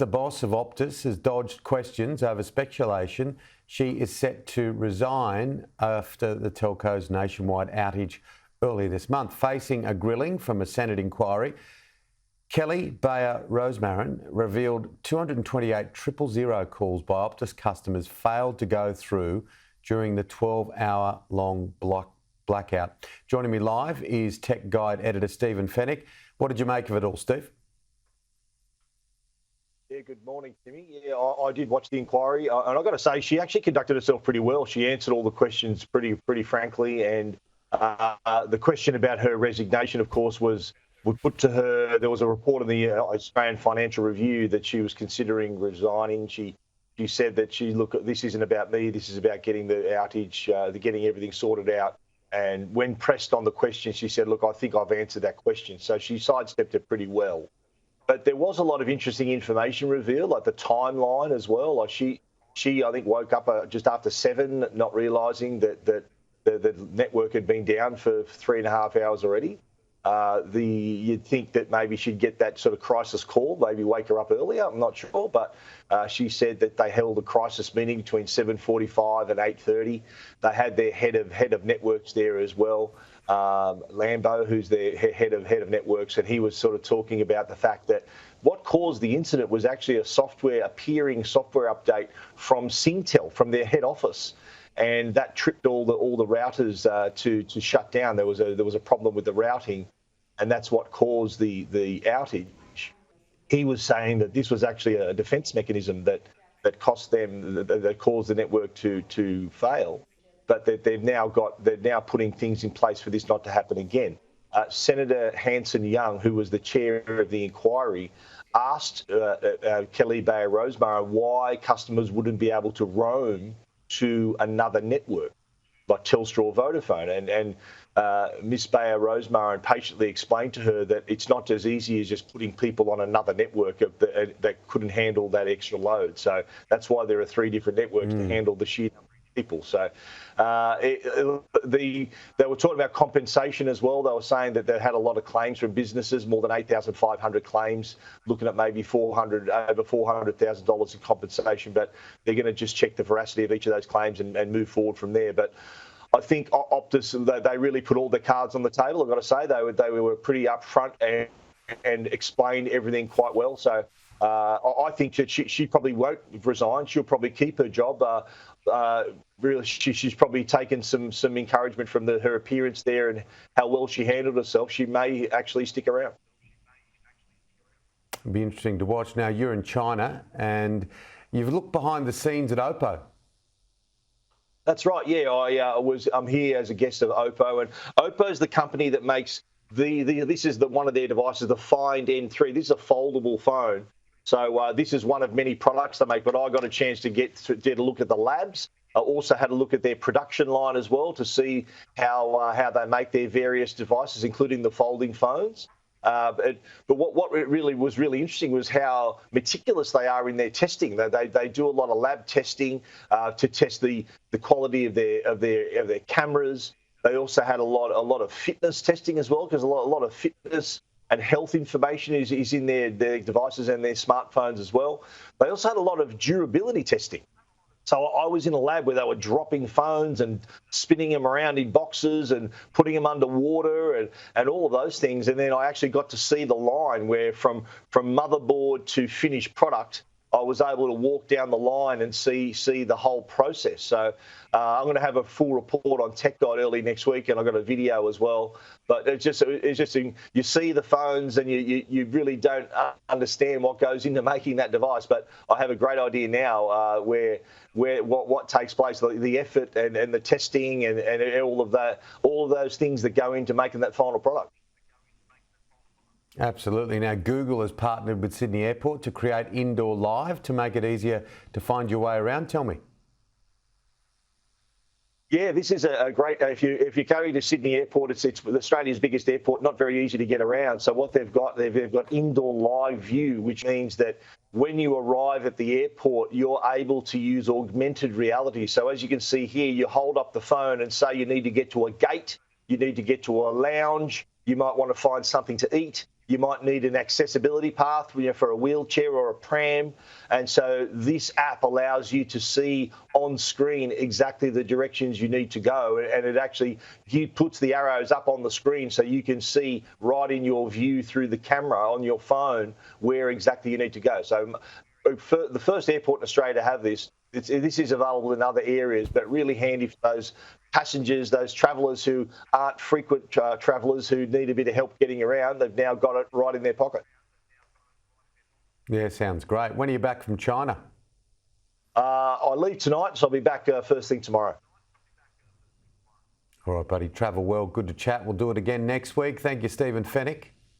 The boss of Optus has dodged questions over speculation she is set to resign after the telco's nationwide outage earlier this month. Facing a grilling from a Senate inquiry, Kelly Bayer Rosmarin revealed 228 000 calls by Optus customers failed to go through during the 12-hour-long blackout. Joining me live is Tech Guide editor Stephen Fenech. What did you make of it all, Steve? Yeah, good morning, Timmy. Yeah, I did watch the inquiry, and I've got to say, she actually conducted herself pretty well. She answered all the questions pretty frankly, and the question about her resignation, of course, was put to her. There was a report in the Australian Financial Review that she was considering resigning. She said that look, this isn't about me. This is about getting the outage, getting everything sorted out. And when pressed on the question, she said, look, I think I've answered that question. So she sidestepped it pretty well. But there was a lot of interesting information revealed, like the timeline as well. Like she I think, woke up just after 7, not realising that the network had been down for 3.5 hours already. You'd think that maybe she'd get that sort of crisis call, maybe wake her up earlier. I'm not sure, but she said that they held a crisis meeting between 7:45 and 8:30. They had their head of networks there as well. Lambo, who's their head of networks, and he was sort of talking about the fact that what caused the incident was actually a peering software update from Singtel, from their head office, and that tripped all the routers to shut down. There was a problem with the routing, and that's what caused the outage. He was saying that this was actually a defence mechanism that cost them, that caused the network to fail. But they're now putting things in place for this not to happen again. Senator Hanson-Young, who was the chair of the inquiry, asked Kelly Bayer Rosmarin why customers wouldn't be able to roam to another network like Telstra or Vodafone, and Miss Bayer Rosmarin patiently explained to her that it's not as easy as just putting people on another network that couldn't handle that extra load. So that's why there are 3 different networks to handle the sheer number of people. So they were talking about compensation as well. They were saying that they had a lot of claims from businesses, more than 8,500 claims, looking at maybe over $400,000 in compensation. But they're going to just check the veracity of each of those claims and move forward from there. But I think Optus, they really put all their cards on the table. I've got to say they were pretty upfront and explained everything quite well. So I think that she probably won't resign. She'll probably keep her job. Really, she's probably taken some encouragement from her appearance there and how well she handled herself. She may actually stick around. It'll be interesting to watch. Now, you're in China and you've looked behind the scenes at Oppo. That's right. Yeah, I'm here as a guest of Oppo, and Oppo is the company that makes this is one of their devices, the Find N3. This is a foldable phone. So this is one of many products they make, but I got a chance to get a look at the labs. I also had a look at their production line as well to see how they make their various devices, including the folding phones. But what really was really interesting was how meticulous they are in their testing. They do a lot of lab testing to test the quality of their cameras. They also had a lot of fitness testing as well, because a lot of fitness and health information is in their devices and their smartphones as well. They also had a lot of durability testing. So I was in a lab where they were dropping phones and spinning them around in boxes and putting them underwater and all of those things. And then I actually got to see the line where from motherboard to finished product, I was able to walk down the line and see the whole process. So I'm going to have a full report on Tech Guide early next week, and I've got a video as well. But it's just you see the phones and you really don't understand what goes into making that device. But I have a great idea now what takes place, the effort and the testing and all of those things that go into making that final product. Absolutely. Now, Google has partnered with Sydney Airport to create Indoor Live to make it easier to find your way around. Tell me. Yeah, this is a great. If you're going to Sydney Airport, it's Australia's biggest airport. Not very easy to get around. So what they've got Indoor Live View, which means that when you arrive at the airport, you're able to use augmented reality. So as you can see here, you hold up the phone and say you need to get to a gate, you need to get to a lounge, you might want to find something to eat. you might need an accessibility path, for a wheelchair or a pram. And so this app allows you to see on screen exactly the directions you need to go. And it actually puts the arrows up on the screen so you can see right in your view through the camera on your phone where exactly you need to go. So the first airport in Australia to have this. This is available in other areas, but really handy for those passengers, those travellers who aren't frequent travellers who need a bit of help getting around. They've now got it right in their pocket. Yeah, sounds great. When are you back from China? I leave tonight, so I'll be back first thing tomorrow. All right, buddy. Travel well. Good to chat. We'll do it again next week. Thank you, Stephen Fenech.